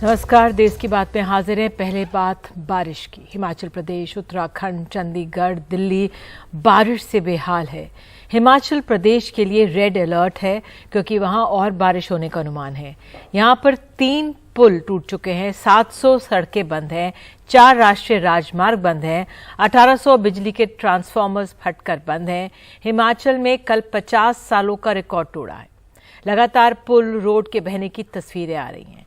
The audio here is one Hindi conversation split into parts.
नमस्कार, देश की बात में हाजिर है। पहले बात बारिश की। हिमाचल प्रदेश, उत्तराखंड, चंडीगढ़, दिल्ली बारिश से बेहाल है। हिमाचल प्रदेश के लिए रेड अलर्ट है क्योंकि वहां और बारिश होने का अनुमान है। यहां पर 3 पुल टूट चुके हैं, 700 सड़कें बंद हैं, 4 राष्ट्रीय राजमार्ग बंद हैं, 1800 बिजली के ट्रांसफार्मर्स फटकर बंद हैं। हिमाचल में कल 50 सालों का रिकॉर्ड तोड़ा है। लगातार पुल, रोड के बहने की तस्वीरें आ रही हैं।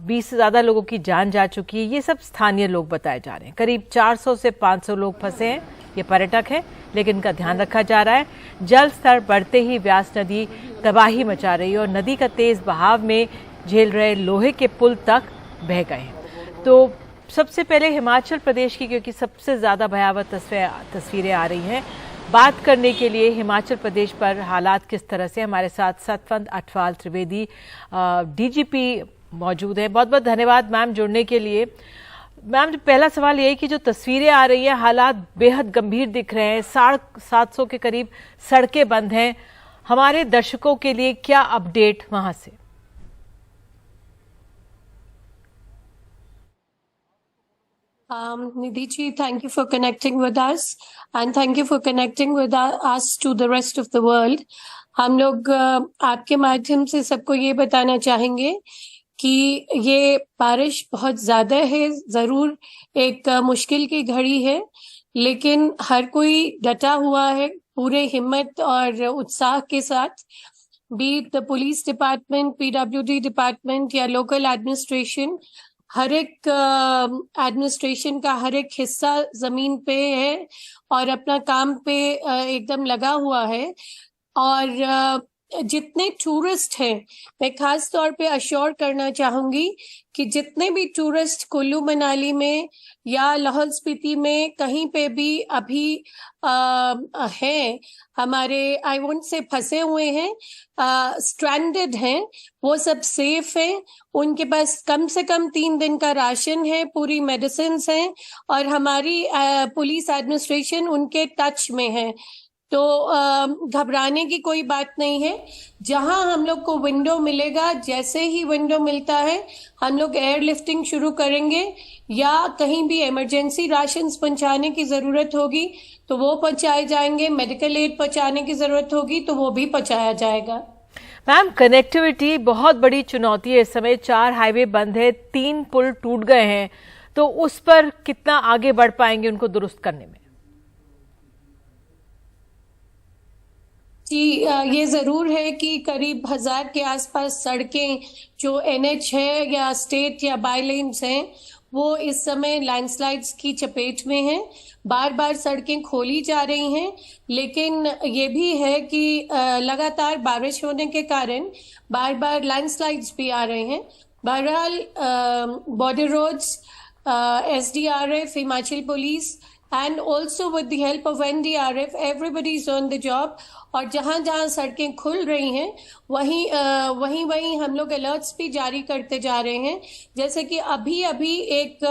20 से ज्यादा लोगों की जान जा चुकी है। ये सब स्थानीय लोग बताए जा रहे हैं। करीब 400 से 500 लोग फंसे हैं। ये पर्यटक हैं, लेकिन इनका ध्यान रखा जा रहा है। जल स्तर बढ़ते ही व्यास नदी तबाही मचा रही है और नदी का तेज बहाव में झेल रहे लोहे के पुल तक बह गए हैं। तो सबसे पहले हिमाचल प्रदेश की, क्योंकि सबसे ज्यादा भयावह तस्वीरें आ रही हैं, बात करने के लिए हिमाचल प्रदेश पर हालात किस तरह से, हमारे साथ सतवंत अटवाल त्रिवेदी डीजीपी मौजूद है। बहुत बहुत धन्यवाद मैम जुड़ने के लिए। मैम, पहला सवाल ये है कि जो तस्वीरें आ रही हैं, हालात बेहद गंभीर दिख रहे हैं। 750 के करीब सड़कें बंद हैं। हमारे दर्शकों के लिए क्या अपडेट वहां से? Nidhi ji, thank you for connecting with us and thank you for connecting with us to the rest of the world. हम लोग आपके माध्यम से सबको ये बताना चाहेंगे कि ये बारिश बहुत ज्यादा है। जरूर एक मुश्किल की घड़ी है, लेकिन हर कोई डटा हुआ है पूरे हिम्मत और उत्साह के साथ। Be the police department, PWD department या लोकल एडमिनिस्ट्रेशन, हर एक एडमिनिस्ट्रेशन का हर एक हिस्सा जमीन पे है और अपना काम पे एकदम लगा हुआ है। और जितने टूरिस्ट हैं, मैं खास तौर पे अश्योर करना चाहूंगी कि जितने भी टूरिस्ट कुल्लू मनाली में या लाहौल स्पीति में कहीं पे भी अभी हैं, हमारे आई वोंट से फंसे हुए हैं, स्ट्रैंडेड हैं, वो सब सेफ हैं। उनके पास कम से कम 3 दिन का राशन है, पूरी मेडिसिन हैं और हमारी पुलिस एडमिनिस्ट्रेशन उनके टच में है। तो घबराने की कोई बात नहीं है। जहां हम लोग को विंडो मिलेगा, जैसे ही विंडो मिलता है, हम लोग एयरलिफ्टिंग शुरू करेंगे या कहीं भी इमरजेंसी राशन पहुंचाने की जरूरत होगी तो वो पहुंचाए जाएंगे। मेडिकल एड पहुंचाने की जरूरत होगी तो वो भी पहुंचाया जाएगा। मैम, कनेक्टिविटी बहुत बड़ी चुनौती है इस समय। 4 हाईवे बंद है, 3 पुल टूट गए हैं, तो उस पर कितना आगे बढ़ पाएंगे उनको दुरुस्त करने में? जी, ये जरूर है कि करीब 1000 के आसपास सड़कें जो एनएच है या स्टेट या बाई लेन्स हैं, वो इस समय लैंडस्लाइड्स की चपेट में हैं। बार बार सड़कें खोली जा रही हैं, लेकिन ये भी है कि लगातार बारिश होने के कारण बार बार लैंडस्लाइड्स भी आ रहे हैं। बहरहाल border roads, SDRF, Himachal police and also with the help of NDRF, everybody is on the job। और जहां जहां सड़कें खुल रही हैं, वहीं हम लोग अलर्ट्स भी जारी करते जा रहे हैं। जैसे कि अभी एक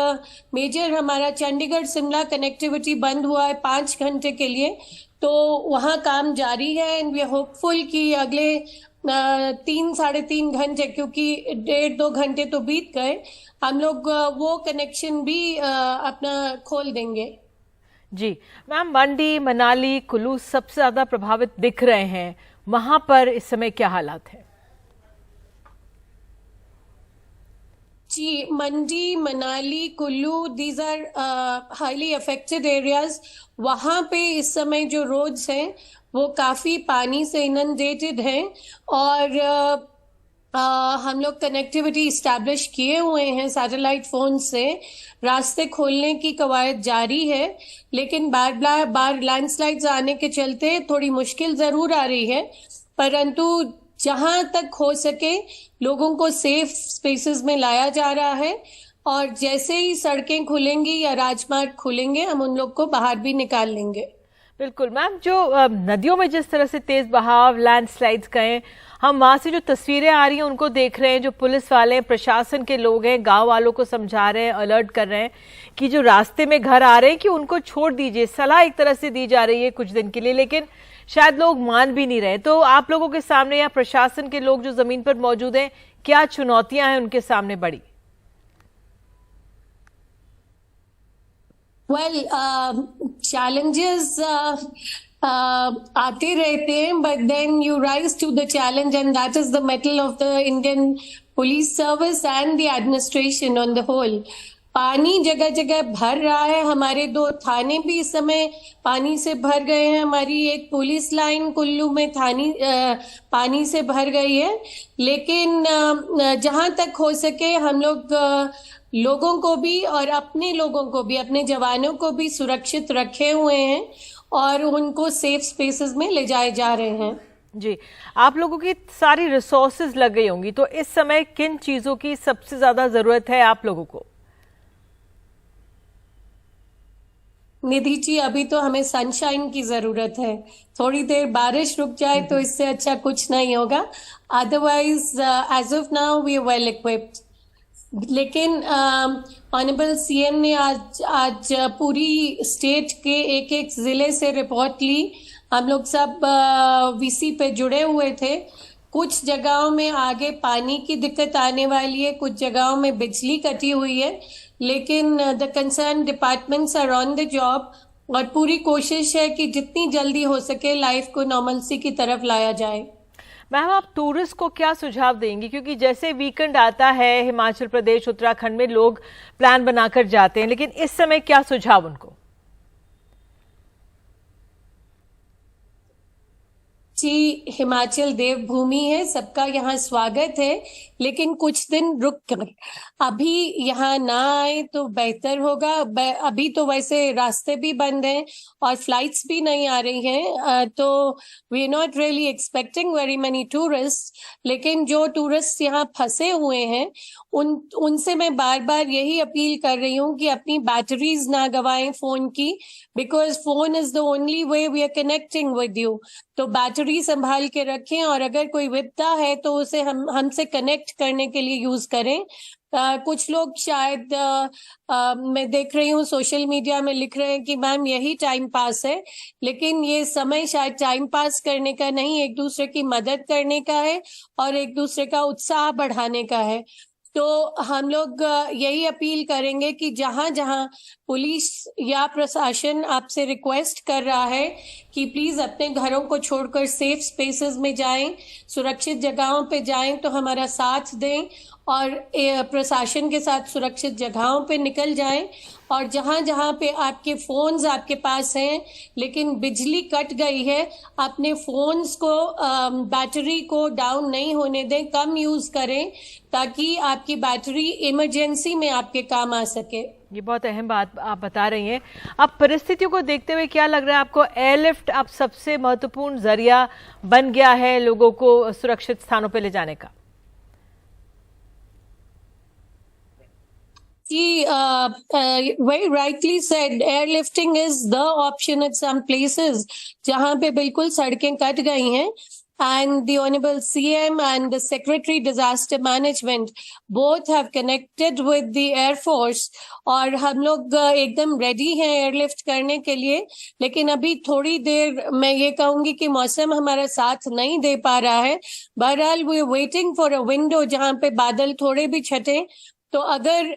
मेजर हमारा चंडीगढ़ शिमला कनेक्टिविटी बंद हुआ है 5 घंटे के लिए, तो वहां काम जारी है एंड वी आर होपफुल कि अगले 3-3.5 घंटे, क्योंकि 1.5-2 घंटे तो बीत गए, हम लोग वो कनेक्शन भी अपना खोल देंगे। जी मैम, मंडी, मनाली, कुल्लू सबसे ज्यादा प्रभावित दिख रहे हैं। वहां पर इस समय क्या हालात है? जी, Mandi, Manali, Kullu, these are highly affected areas. वहां पे इस समय जो रोड्स हैं वो काफी पानी से इनंडेटेड हैं और हम लोग कनेक्टिविटी इस्टेब्लिश किए हुए हैं सैटेलाइट फोन से। रास्ते खोलने की कवायद जारी है, लेकिन बार लैंडस्लाइड्स आने के चलते थोड़ी मुश्किल जरूर आ रही है, परंतु जहां तक हो सके लोगों को सेफ स्पेसेस में लाया जा रहा है और जैसे ही सड़कें खुलेंगी या राजमार्ग खुलेंगे, हम उन लोग को बाहर भी निकाल लेंगे। बिल्कुल मैम, जो नदियों में जिस तरह से तेज बहाव, लैंडस्लाइड्स गए, हम वहां से जो तस्वीरें आ रही हैं उनको देख रहे हैं। जो पुलिस वाले, प्रशासन के लोग हैं, गांव वालों को समझा रहे हैं, अलर्ट कर रहे हैं कि जो रास्ते में घर आ रहे हैं कि उनको छोड़ दीजिए। सलाह एक तरह से दी जा रही है कुछ दिन के लिए, लेकिन शायद लोग मान भी नहीं रहे। तो आप लोगों के सामने या प्रशासन के लोग जो जमीन पर मौजूद हैं, क्या चुनौतियां हैं उनके सामने बड़ी? वेल challenges आते रहते हैं, but then you rise to the challenge, and that is the mettle of the Indian police service and the administration on the whole. पानी जगह जगह भर रहा है, हमारे 2 थाने भी इस समय पानी से भर गए हैं, हमारी एक पुलिस लाइन कुल्लू में पानी से भर गई है। लेकिन जहां तक हो सके हम लोग लोगों को भी और अपने लोगों को भी, अपने जवानों को भी सुरक्षित रखे हुए हैं और उनको सेफ स्पेसेस में ले जाए जा रहे हैं। जी, आप लोगों की सारी रिसोर्सेज लग गई होंगी, तो इस समय किन चीजों की सबसे ज्यादा जरूरत है आप लोगों को? निधि जी, अभी तो हमें सनशाइन की जरूरत है। थोड़ी देर बारिश रुक जाए तो इससे अच्छा कुछ नहीं होगा। Otherwise as of now we are well equipped. लेकिन ऑनरेबल सीएम ने आज पूरी स्टेट के एक जिले से रिपोर्ट ली। हम लोग सब वीसी पे जुड़े हुए थे। कुछ जगहों में आगे पानी की दिक्कत आने वाली है, कुछ जगहों में बिजली कटी हुई है, लेकिन the concern departments are on the job और पूरी कोशिश है कि जितनी जल्दी हो सके लाइफ को नॉर्मलसी की तरफ लाया जाए। मैम, आप टूरिस्ट को क्या सुझाव देंगी, क्योंकि जैसे वीकेंड आता है हिमाचल प्रदेश उत्तराखंड में लोग प्लान बनाकर जाते हैं, लेकिन इस समय क्या सुझाव उनको? जी, हिमाचल देवभूमि है, सबका यहाँ स्वागत है, लेकिन कुछ दिन रुक कर अभी यहाँ ना आए तो बेहतर होगा। अभी तो वैसे रास्ते भी बंद हैं और फ्लाइट्स भी नहीं आ रही हैं, तो we are not really expecting very many tourist. लेकिन जो टूरिस्ट यहाँ फंसे हुए हैं उनसे मैं बार बार यही अपील कर रही हूँ कि अपनी बैटरीज ना गवाएं फोन की, because phone is the only way we are connecting with you. तो बैटरी संभाल के रखें और अगर कोई विपदा है तो उसे हमसे कनेक्ट करने के लिए यूज करें। कुछ लोग शायद मैं देख रही हूँ सोशल मीडिया में लिख रहे हैं कि मैम यही टाइम पास है, लेकिन ये समय शायद टाइम पास करने का नहीं, एक दूसरे की मदद करने का है और एक दूसरे का उत्साह बढ़ाने का है। तो हम लोग यही अपील करेंगे कि जहां जहां पुलिस या प्रशासन आपसे रिक्वेस्ट कर रहा है कि प्लीज अपने घरों को छोड़कर सेफ स्पेसेस में जाएं, सुरक्षित जगहों पे जाएं, तो हमारा साथ दें और प्रशासन के साथ सुरक्षित जगहों पे निकल जाएं। और जहां जहां पे आपके फोन्स आपके पास हैं लेकिन बिजली कट गई है, अपने फोन्स को बैटरी को डाउन नहीं होने दें, कम यूज करें ताकि आपकी बैटरी इमरजेंसी में आपके काम आ सके। ये बहुत अहम बात आप बता रही हैं। अब परिस्थितियों को देखते हुए क्या लग रहा है आपको, एयरलिफ्ट अब सबसे महत्वपूर्ण जरिया बन गया है लोगों को सुरक्षित स्थानों पर ले जाने का? very rightly said, airlifting is the option at some places जहां पे बिल्कुल सड़कें कट गई हैं, and the Honorable CM and the Secretary Disaster Management both have connected with the Air Force और हम लोग एकदम रेडी हैं एयरलिफ्ट करने के लिए। लेकिन अभी थोड़ी देर मैं ये कहूंगी कि मौसम हमारा साथ नहीं दे पा रहा है। बहरहाल we are waiting for a window जहां पे बादल थोड़े भी छटे, तो अगर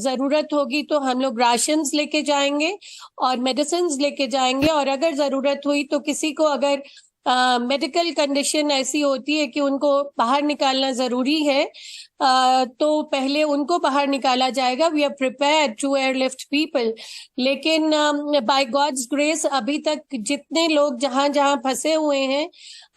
जरूरत होगी तो हम लोग राशंस लेके जाएंगे और मेडिसिन्स लेके जाएंगे, और अगर जरूरत हुई तो किसी को अगर मेडिकल कंडीशन ऐसी होती है कि उनको बाहर निकालना जरूरी है तो पहले उनको बाहर निकाला जाएगा। We are prepared to airlift people. लेकिन बाय गॉड्स ग्रेस अभी तक जितने लोग जहां जहां फंसे हुए हैं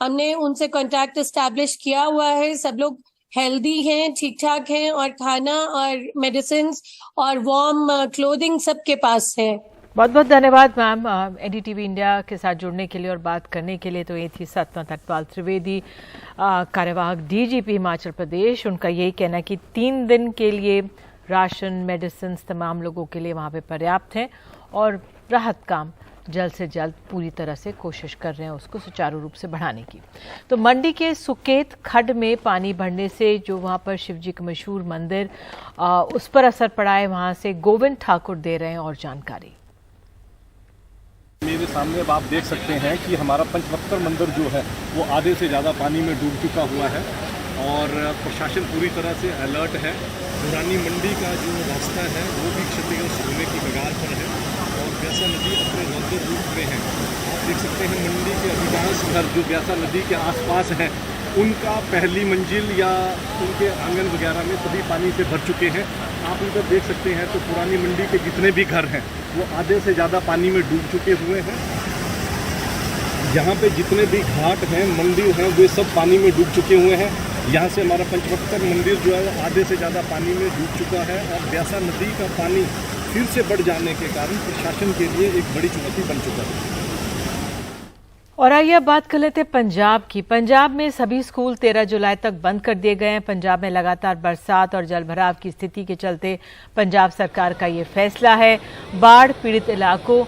हमने उनसे कांटेक्ट एस्टैब्लिश किया हुआ है। सब लोग हेल्दी हैं, ठीक ठाक हैं और खाना और मेडिसिन और वार्म क्लोथिंग सबके पास है। बहुत बहुत धन्यवाद मैम एनडीटीवी इंडिया के साथ जुड़ने के लिए और बात करने के लिए। तो ये थी सतमा तटपाल त्रिवेदी, कार्यवाहक डीजीपी हिमाचल प्रदेश। उनका यही कहना है कि 3 दिन के लिए राशन मेडिसिन तमाम लोगों के लिए वहाँ पे पर्याप्त हैं और राहत काम जल्द से जल्द पूरी तरह से कोशिश कर रहे हैं उसको सुचारू रूप से बढ़ाने की। तो मंडी के सुकेत खड्ड में पानी बढ़ने से जो वहाँ पर शिवजी का मशहूर मंदिर उस पर असर पड़ा है, वहाँ से गोविंद ठाकुर दे रहे हैं और जानकारी। मेरे सामने अब आप देख सकते हैं कि हमारा पंचवक्र मंदिर जो है वो आधे से ज़्यादा पानी में डूब चुका हुआ है और प्रशासन पूरी तरह से अलर्ट है। पुरानी मंडी का जो रास्ता है वो भी क्षतिग्रस्त होने की कगार पर है और ब्यासा नदी अपने रौद्र रूप में है। आप देख सकते हैं मंडी के अधिकांश घर जो ब्यासा नदी के आसपास हैं उनका पहली मंजिल या उनके आंगन वगैरह में सभी पानी से भर चुके हैं। आप इधर देख सकते हैं तो पुरानी मंडी के जितने भी घर हैं वो आधे से ज़्यादा पानी में डूब चुके हुए हैं। यहाँ पे जितने भी घाट हैं मंदिर हैं वे सब पानी में डूब चुके हुए हैं। यहाँ से हमारा पंचवक्तर मंदिर जो है वो आधे से ज़्यादा पानी में डूब चुका है और ब्यासा नदी का पानी फिर से बढ़ जाने के कारण प्रशासन के लिए एक बड़ी चुनौती बन चुका है। और आइए अब बात कर लेते हैं पंजाब की। पंजाब में सभी स्कूल 13 जुलाई तक बंद कर दिए गए हैं। पंजाब में लगातार बरसात और जलभराव की स्थिति के चलते पंजाब सरकार का ये फैसला है। बाढ़ पीड़ित इलाकों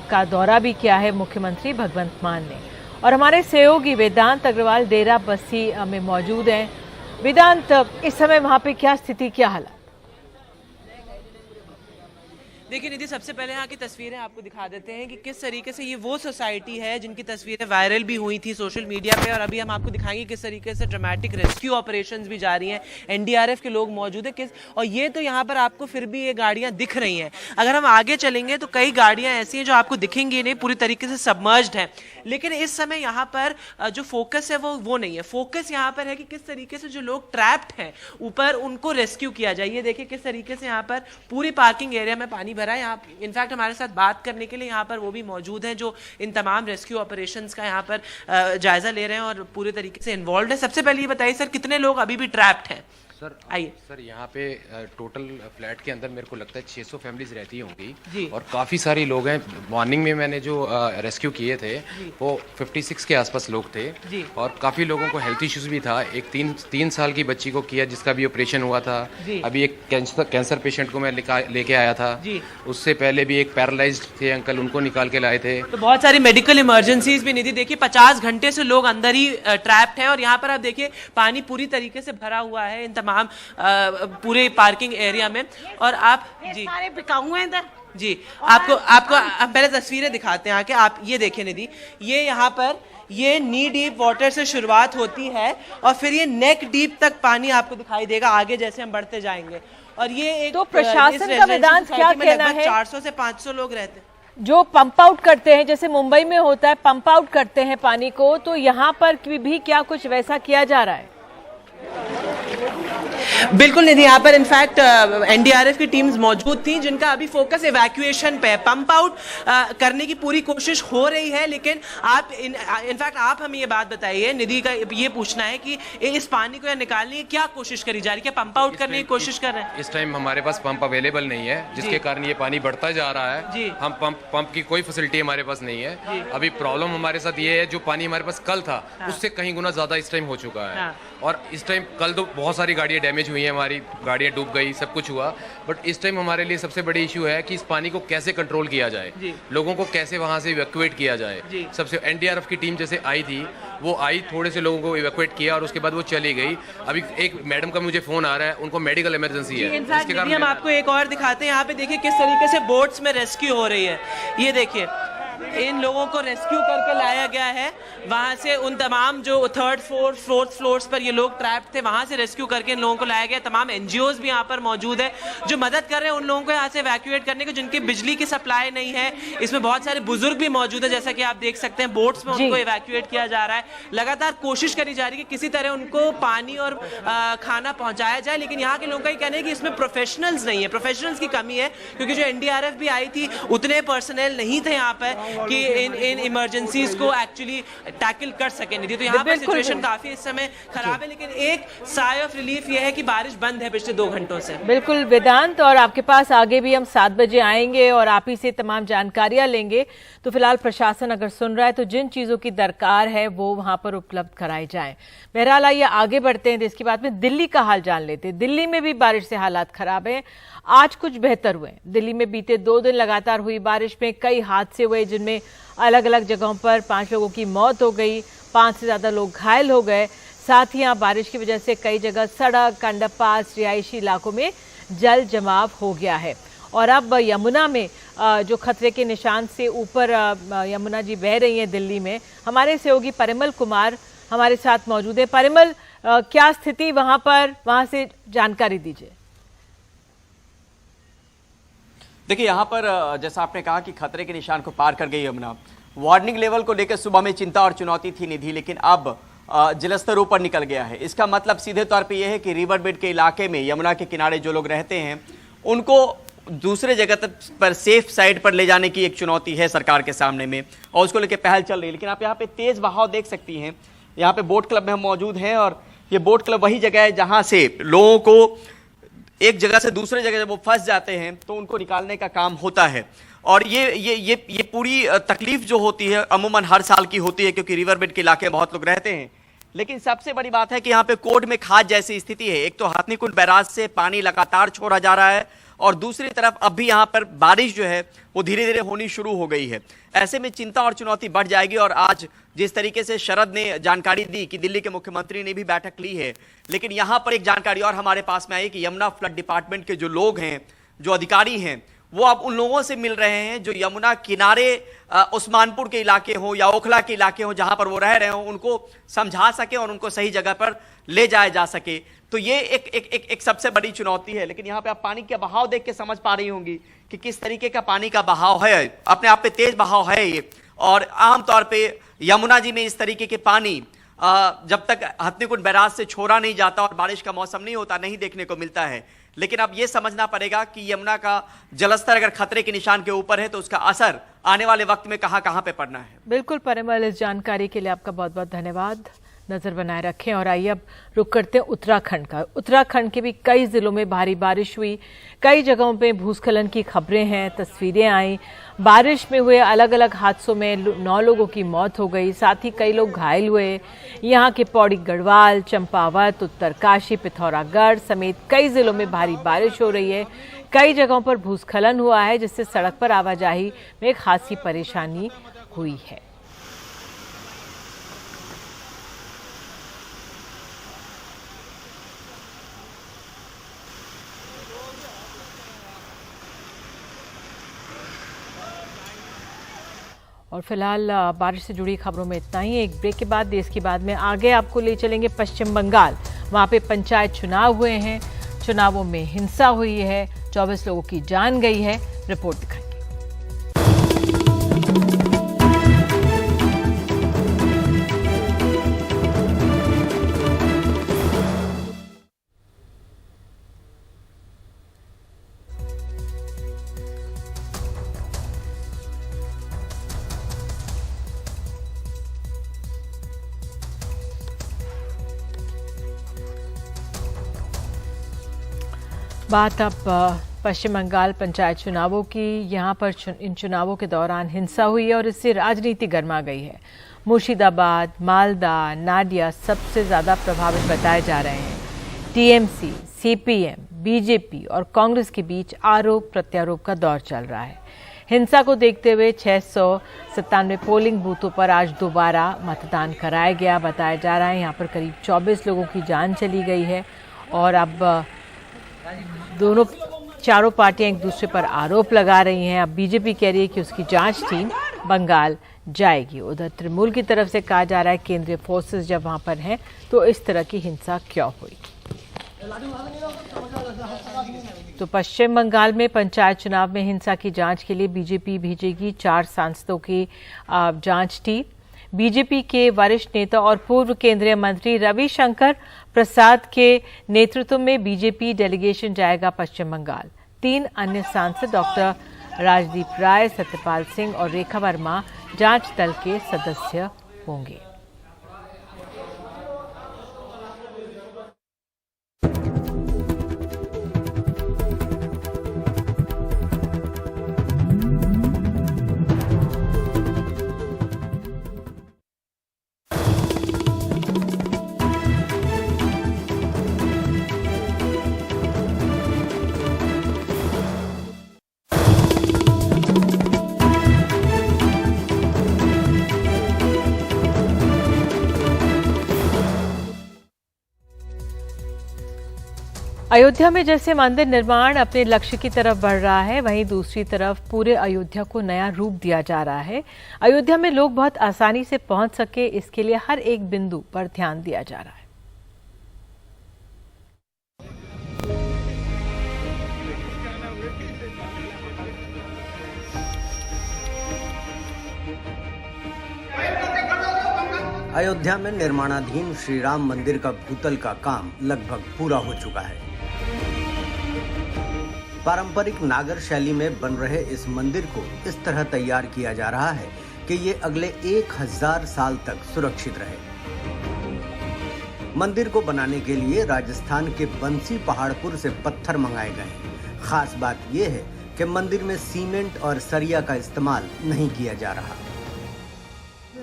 का दौरा भी किया है मुख्यमंत्री भगवंत मान ने। और हमारे सहयोगी वेदांत अग्रवाल डेरा बस्सी में मौजूद हैं। वेदांत, इस समय वहां पे क्या स्थिति, क्या हालात? देखिए निधि, सबसे पहले यहाँ की तस्वीरें आपको दिखा देते हैं कि किस तरीके से ये वो सोसाइटी है जिनकी तस्वीरें वायरल भी हुई थी सोशल मीडिया पे, और अभी हम आपको दिखाएंगे किस तरीके से ड्रामेटिक रेस्क्यू ऑपरेशंस भी जारी हैं। एनडीआरएफ के लोग मौजूद हैं और ये तो यहाँ पर आपको फिर भी ये गाड़ियाँ दिख रही हैं। अगर हम आगे चलेंगे तो कई गाड़ियाँ ऐसी हैं जो आपको दिखेंगी नहीं, पूरी तरीके से सबमर्ज्ड हैं। लेकिन इस समय यहाँ पर जो फोकस है वो नहीं है। फोकस यहाँ पर है कि किस तरीके से जो लोग ट्रैप्ड हैं ऊपर उनको रेस्क्यू किया जाए। ये देखिए किस तरीके से यहाँ पर पूरी पार्किंग एरिया में पानी भरा है। यहाँ इनफैक्ट हमारे साथ बात करने के लिए यहाँ पर वो भी मौजूद हैं जो इन तमाम रेस्क्यू ऑपरेशंस का यहाँ पर जायजा ले रहे हैं और पूरे तरीके से इन्वॉल्व है। सबसे पहले ये बताइए सर, कितने लोग अभी भी ट्रैप्ड हैं? सर आइए सर, यहाँ पे टोटल फ्लैट के अंदर मेरे को लगता है 600 फैमिलीज रहती होंगी जी। और काफ़ी सारे लोग हैं। मॉर्निंग में मैंने जो रेस्क्यू किए थे वो 56 के आसपास लोग थे जी। और काफ़ी लोगों को हेल्थ इश्यूज भी था। एक 3 साल की बच्ची को किया जिसका भी ऑपरेशन हुआ था जी। अभी एक कैंसर पेशेंट को मैं लेके आया था जी। उससे पहले भी एक पैरालाइज्ड थे अंकल, उनको निकाल के लाए थे। तो बहुत सारी मेडिकल इमरजेंसीज भी निधि, देखिए 50 घंटे से लोग अंदर ही ट्रैप्ड हैं और यहाँ पर आप देखिए पानी पूरी तरीके से भरा हुआ है इन तमाम पूरे पार्किंग एरिया में। और आप जी सारे बिकाऊ हैं इधर जी, आपको हम पहले तस्वीरें दिखाते हैं आके। आप ये देखें निधि, ये यहाँ पर ये नी डीप वाटर से शुरुआत होती है और फिर ये नेक डीप तक पानी आपको दिखाई देगा आगे जैसे हम बढ़ते जाएंगे। और ये एक तो प्रशासन का वेदांत क्या कहना है? 400 से 500 लोग रहते हैं जो पंप आउट करते हैं, जैसे मुंबई में होता है पंप आउट करते हैं पानी को, तो यहाँ पर भी क्या कुछ वैसा किया जा रहा है? बिल्कुल निधि, यहाँ पर इनफैक्ट एनडीआरएफ की टीम्स मौजूद थी जिनका अभी फोकस इवैक्यूएशन पे है। पंप आउट करने की पूरी कोशिश हो रही है, लेकिन आप इनफैक्ट आप हमें ये बात बताइए, निधि का ये पूछना है कि इस पानी को निकालने की क्या कोशिश करी जा रही है? क्या पंप आउट करने की कोशिश कर रहे हैं? इस टाइम हमारे पास पंप अवेलेबल नहीं है जिसके कारण ये पानी बढ़ता जा रहा है जी। हम पंप की कोई फैसिलिटी हमारे पास नहीं है। अभी प्रॉब्लम हमारे साथ ये है जो पानी हमारे पास कल था उससे कहीं गुना ज्यादा इस टाइम हो चुका है। और इस टाइम कल तो बहुत सारी गाड़ियां डैमेज हुई हैं, हमारी गाड़ियां डूब गई, सब कुछ हुआ। बट इस टाइम हमारे लिए सबसे बड़ी इशू है कि इस पानी को कैसे कंट्रोल किया जाए, लोगों को कैसे वहां से इवैक्यूएट किया जाए। सबसे एनडीआरएफ की टीम जैसे आई थी, वो आई, थोड़े से लोगों को इवैक्यूएट किया और उसके बाद वो चली गई। अभी एक मैडम का मुझे फोन आ रहा है, उनको मेडिकल इमरजेंसी है। इनफैक्ट हम आपको एक और दिखाते हैं, यहाँ पे देखिए किस तरीके से बोट्स में रेस्क्यू हो रही है। ये देखिए इन लोगों को रेस्क्यू करके लाया गया है वहां से, उन तमाम जो 3rd फ्लोर 4th फ्लोर्स पर ये लोग ट्रैप थे वहां से रेस्क्यू करके इन लोगों को लाया गया। तमाम एनजीओज भी यहाँ पर मौजूद है जो मदद कर रहे हैं उन लोगों को यहाँ से इवैक्यूएट करने को जिनकी बिजली की सप्लाई नहीं है। इसमें बहुत सारे बुजुर्ग भी मौजूद है, जैसा कि आप देख सकते हैं बोट्स में उनको इवैक्यूएट किया जा रहा है। लगातार कोशिश करी जा रही है कि किसी तरह उनको पानी और खाना पहुंचाया जाए, लेकिन यहाँ के लोगों का कहना है कि इसमें प्रोफेशनल्स नहीं है, प्रोफेशनल्स की कमी है, क्योंकि जो एनडीआरएफ भी आई थी उतने पर्सनल नहीं थे यहाँ पर कि इन इमरजेंसीज को एक्चुअली टैकल कर सके। निधि, तो यहाँ पर सिचुएशन काफी इस समय खराब है, लेकिन एक साय ऑफ रिलीफ ये है कि बारिश बंद है पिछले 2 घंटों से। बिल्कुल वेदांत, और आपके पास आगे भी हम 7 बजे आएंगे और आप ही से तमाम जानकारियां लेंगे। तो फिलहाल प्रशासन अगर सुन रहा है तो जिन चीजों की दरकार है वो वहां पर उपलब्ध कराई जाए। बहरहाल आइए आगे बढ़ते हैं। इसके बाद में दिल्ली का हाल जान लेते हैं। दिल्ली में भी बारिश से हालात खराब है। आज कुछ बेहतर हुए। दिल्ली में बीते 2 दिन लगातार हुई बारिश में कई हादसे हुए जिनमें अलग अलग जगहों पर 5 लोगों की मौत हो गई, 5 से ज्यादा लोग घायल हो गए। साथ ही यहाँ बारिश की वजह से कई जगह सड़क, अंडरपास, रिहायशी इलाकों में जल जमाव हो गया है। और अब यमुना में जो खतरे के निशान से ऊपर यमुना जी बह रही हैं दिल्ली में। हमारे सहयोगी परिमल कुमार हमारे साथ मौजूद है। परिमल, क्या स्थिति वहां पर, वहां से जानकारी दीजिए। देखिए यहाँ पर जैसा आपने कहा कि खतरे के निशान को पार कर गई यमुना। वार्निंग लेवल को लेकर सुबह में चिंता और चुनौती थी निधि, लेकिन अब जलस्तर ऊपर निकल गया है। इसका मतलब सीधे तौर पे यह है कि रिवर बेड के इलाके में यमुना के किनारे जो लोग रहते हैं उनको दूसरे जगह पर सेफ साइड पर ले जाने की एक चुनौती है सरकार के सामने में, और उसको लेकर पहल चल रही है। लेकिन आप यहाँ पे तेज बहाव देख सकती हैं। यहाँ पे बोट क्लब में हम मौजूद हैं और ये बोट क्लब वही जगह है जहाँ से लोगों को एक जगह से दूसरे जगह जब वो फंस जाते हैं तो उनको निकालने का काम होता है। और ये पूरी तकलीफ जो होती है अमूमन हर साल की होती है, क्योंकि रिवर बेड के इलाके में बहुत लोग रहते हैं। लेकिन सबसे बड़ी बात है कि यहाँ पे कोर्ट में खाद जैसी स्थिति है। एक तो हथनीकुंड बैराज से पानी लगातार छोड़ा जा रहा है और दूसरी तरफ अब भी यहाँ पर बारिश जो है वो धीरे धीरे होनी शुरू हो गई है। ऐसे में चिंता और चुनौती बढ़ जाएगी। और आज जिस तरीके से शरद ने जानकारी दी कि दिल्ली के मुख्यमंत्री ने भी बैठक ली है, लेकिन यहाँ पर एक जानकारी और हमारे पास में आई कि यमुना फ्लड डिपार्टमेंट के जो लोग हैं, जो अधिकारी हैं, वो अब उन लोगों से मिल रहे हैं जो यमुना किनारे उस्मानपुर के इलाके हो या ओखला के इलाके हो, जहां पर वो रह रहे हो, उनको समझा सके और उनको सही जगह पर ले जाया जा सके। तो ये एक सबसे बड़ी चुनौती है। लेकिन यहाँ पे आप पानी का बहाव देख के समझ पा रही होंगी कि किस तरीके का पानी का बहाव है। अपने आप पे तेज बहाव है ये। और आमतौर पे यमुना जी में इस तरीके के पानी जब तक हथनीकुंड बैराज से छोड़ा नहीं जाता और बारिश का मौसम नहीं होता, नहीं देखने को मिलता है। लेकिन अब यह समझना पड़ेगा कि यमुना का जलस्तर अगर खतरे के निशान के ऊपर है तो उसका असर आने वाले वक्त में कहां पे पड़ना है। बिल्कुल परिमल, इस जानकारी के लिए आपका बहुत बहुत धन्यवाद। नजर बनाए रखें। और आइए अब रुक करते हैं उत्तराखंड का। उत्तराखंड के भी कई जिलों में भारी बारिश हुई, कई जगहों पे भूस्खलन की खबरें हैं, तस्वीरें आई। बारिश में हुए अलग अलग हादसों में 9 लोगों की मौत हो गई, साथ ही कई लोग घायल हुए। यहाँ के पौड़ी गढ़वाल, चंपावत, उत्तरकाशी, पिथौरागढ़ समेत कई जिलों में भारी बारिश हो रही है। कई जगहों पर भूस्खलन हुआ है, जिससे सड़क पर आवाजाही में खासी परेशानी हुई है। और फिलहाल बारिश से जुड़ी खबरों में इतना ही। एक ब्रेक के बाद देश की बात में आगे आपको ले चलेंगे पश्चिम बंगाल। वहां पे पंचायत चुनाव हुए हैं, चुनावों में हिंसा हुई है, 24 लोगों की जान गई है। रिपोर्ट दिखाएंगे। बात अब पश्चिम बंगाल पंचायत चुनावों की। यहाँ पर इन चुनावों के दौरान हिंसा हुई है और इससे राजनीति गर्मा गई है। मुर्शिदाबाद, मालदा, नाडिया सबसे ज़्यादा प्रभावित बताए जा रहे हैं। टीएमसी, सीपीएम, बीजेपी और कांग्रेस के बीच आरोप प्रत्यारोप का दौर चल रहा है। हिंसा को देखते हुए 697 पोलिंग बूथों पर आज दोबारा मतदान कराया गया बताया जा रहा है। यहाँ पर करीब 24 लोगों की जान चली गई है और अब चारों पार्टियां एक दूसरे पर आरोप लगा रही हैं। अब बीजेपी कह रही है कि उसकी जांच टीम बंगाल जाएगी। उधर तृणमूल की तरफ से कहा जा रहा है केंद्रीय फोर्सेस जब वहां पर हैं तो इस तरह की हिंसा क्यों हुई। तो पश्चिम बंगाल में पंचायत चुनाव में हिंसा की जांच के लिए बीजेपी भेजेगी 4 सांसदों की जांच टीम। बीजेपी के वरिष्ठ नेता और पूर्व केंद्रीय मंत्री रविशंकर प्रसाद के नेतृत्व में बीजेपी डेलीगेशन जाएगा पश्चिम बंगाल। 3 अन्य सांसद डॉक्टर राजदीप राय, सत्यपाल सिंह और रेखा वर्मा जांच दल के सदस्य होंगे। अयोध्या में जैसे मंदिर निर्माण अपने लक्ष्य की तरफ बढ़ रहा है, वहीं दूसरी तरफ पूरे अयोध्या को नया रूप दिया जा रहा है। अयोध्या में लोग बहुत आसानी से पहुंच सके, इसके लिए हर एक बिंदु पर ध्यान दिया जा रहा है। अयोध्या में निर्माणाधीन श्री राम मंदिर का भूतल का काम लगभग पूरा हो चुका है। पारंपरिक नागर शैली में बन रहे इस मंदिर को इस तरह तैयार किया जा रहा है कि ये अगले 1000 साल तक सुरक्षित रहे। मंदिर को बनाने के लिए राजस्थान के बंसी पहाड़पुर से पत्थर मंगाए गए हैं। खास बात यह है कि मंदिर में सीमेंट और सरिया का इस्तेमाल नहीं किया जा रहा।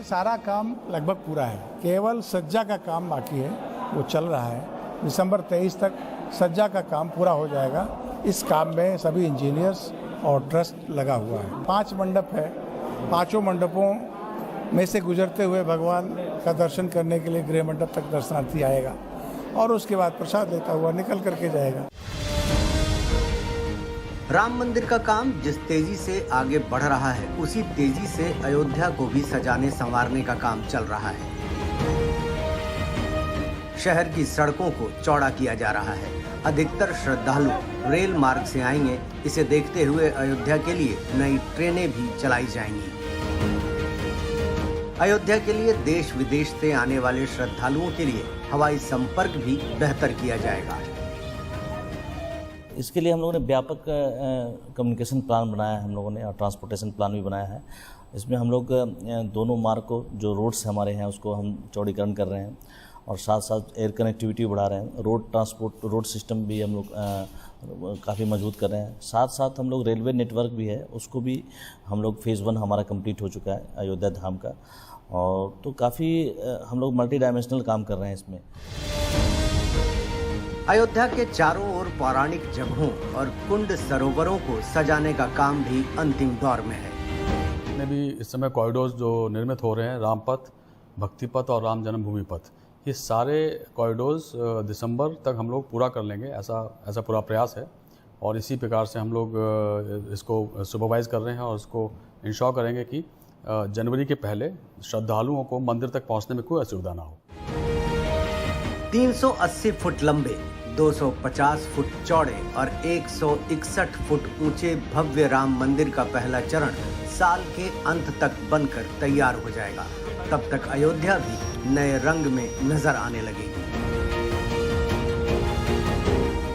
सारा काम लगभग पूरा है, केवल सज्जा का काम बाकी है, वो चल रहा है। दिसंबर 23 तक सज्जा का काम पूरा हो जाएगा। इस काम में सभी इंजीनियर्स और ट्रस्ट लगा हुआ है। 5 मंडप है, 5 मंडपों में से गुजरते हुए भगवान का दर्शन करने के लिए गृह मंडप तक दर्शनार्थी आएगा और उसके बाद प्रसाद लेता हुआ निकल करके जाएगा। राम मंदिर का काम जिस तेजी से आगे बढ़ रहा है, उसी तेजी से अयोध्या को भी सजाने संवारने का काम चल रहा है। शहर की सड़कों को चौड़ा किया जा रहा है। अधिकतर श्रद्धालु रेल मार्ग से आएंगे। इसे देखते हुए अयोध्या के लिए नई ट्रेनें भी चलाई जाएंगी। अयोध्या के लिए देश विदेश से आने वाले श्रद्धालुओं के लिए हवाई संपर्क भी बेहतर किया जाएगा। इसके लिए हम लोगों ने व्यापक कम्युनिकेशन प्लान बनाया है हम लोगों ने, और ट्रांसपोर्टेशन प्लान भी बनाया है। इसमें हम लोग दोनों मार्ग को, जो रोड्स हमारे हैं, उसको हम चौड़ीकरण कर रहे हैं और साथ साथ एयर कनेक्टिविटी बढ़ा रहे हैं। रोड ट्रांसपोर्ट, रोड सिस्टम भी हम लोग काफ़ी मजबूत कर रहे हैं। साथ साथ हम लोग रेलवे नेटवर्क भी है, उसको भी हम लोग फेज़ 1 हमारा कंप्लीट हो चुका है अयोध्या धाम का। और तो काफ़ी हम लोग मल्टी डायमेंशनल काम कर रहे हैं इसमें। अयोध्या के चारों ओर पौराणिक जगहों और कुंड सरोवरों को सजाने का काम भी अंतिम दौर में है। जितने भी इस समय कॉरिडोर्स जो निर्मित हो रहे हैं, राम पथ, भक्ति पथ और राम जन्मभूमि पथ, ये सारे कॉरिडोर्स दिसंबर तक हम लोग पूरा कर लेंगे, ऐसा पूरा प्रयास है। और इसी प्रकार से हम लोग इसको सुपरवाइज कर रहे हैं और इसको इंश्योर करेंगे कि जनवरी के पहले श्रद्धालुओं को मंदिर तक पहुंचने में कोई असुविधा ना हो। 380 फुट लंबे, 250 फुट चौड़े और 161 फुट ऊंचे भव्य राम मंदिर का पहला चरण साल के अंत तक बनकर तैयार हो जाएगा। तब तक अयोध्या भी नए रंग में नजर आने लगेगी।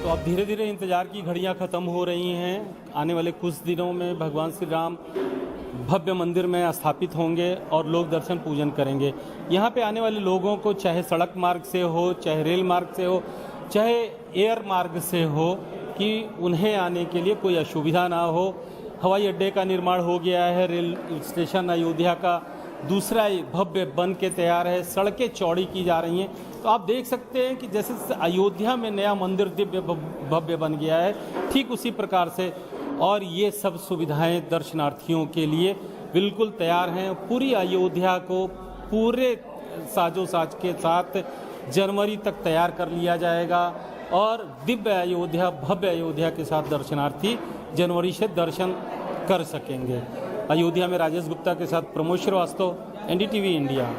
तो अब धीरे धीरे इंतजार की घड़ियां खत्म हो रही हैं। आने वाले कुछ दिनों में भगवान श्री राम भव्य मंदिर में स्थापित होंगे और लोग दर्शन पूजन करेंगे। यहाँ पे आने वाले लोगों को चाहे सड़क मार्ग से हो, चाहे रेल मार्ग से हो, चाहे एयर मार्ग से हो, कि उन्हें आने के लिए कोई असुविधा ना हो। हवाई अड्डे का निर्माण हो गया है, रेल स्टेशन अयोध्या का दूसरा भव्य बन के तैयार है, सड़कें चौड़ी की जा रही हैं। तो आप देख सकते हैं कि जैसे अयोध्या में नया मंदिर दिव्य भव्य बन गया है, ठीक उसी प्रकार से और ये सब सुविधाएं दर्शनार्थियों के लिए बिल्कुल तैयार हैं। पूरी अयोध्या को पूरे साजो साज के साथ जनवरी तक तैयार कर लिया जाएगा और दिव्य अयोध्या, भव्य अयोध्या के साथ दर्शनार्थी जनवरी से दर्शन कर सकेंगे। अयोध्या में राजेश गुप्ता के साथ प्रमोद श्रीवास्तव, NDTV इंडिया।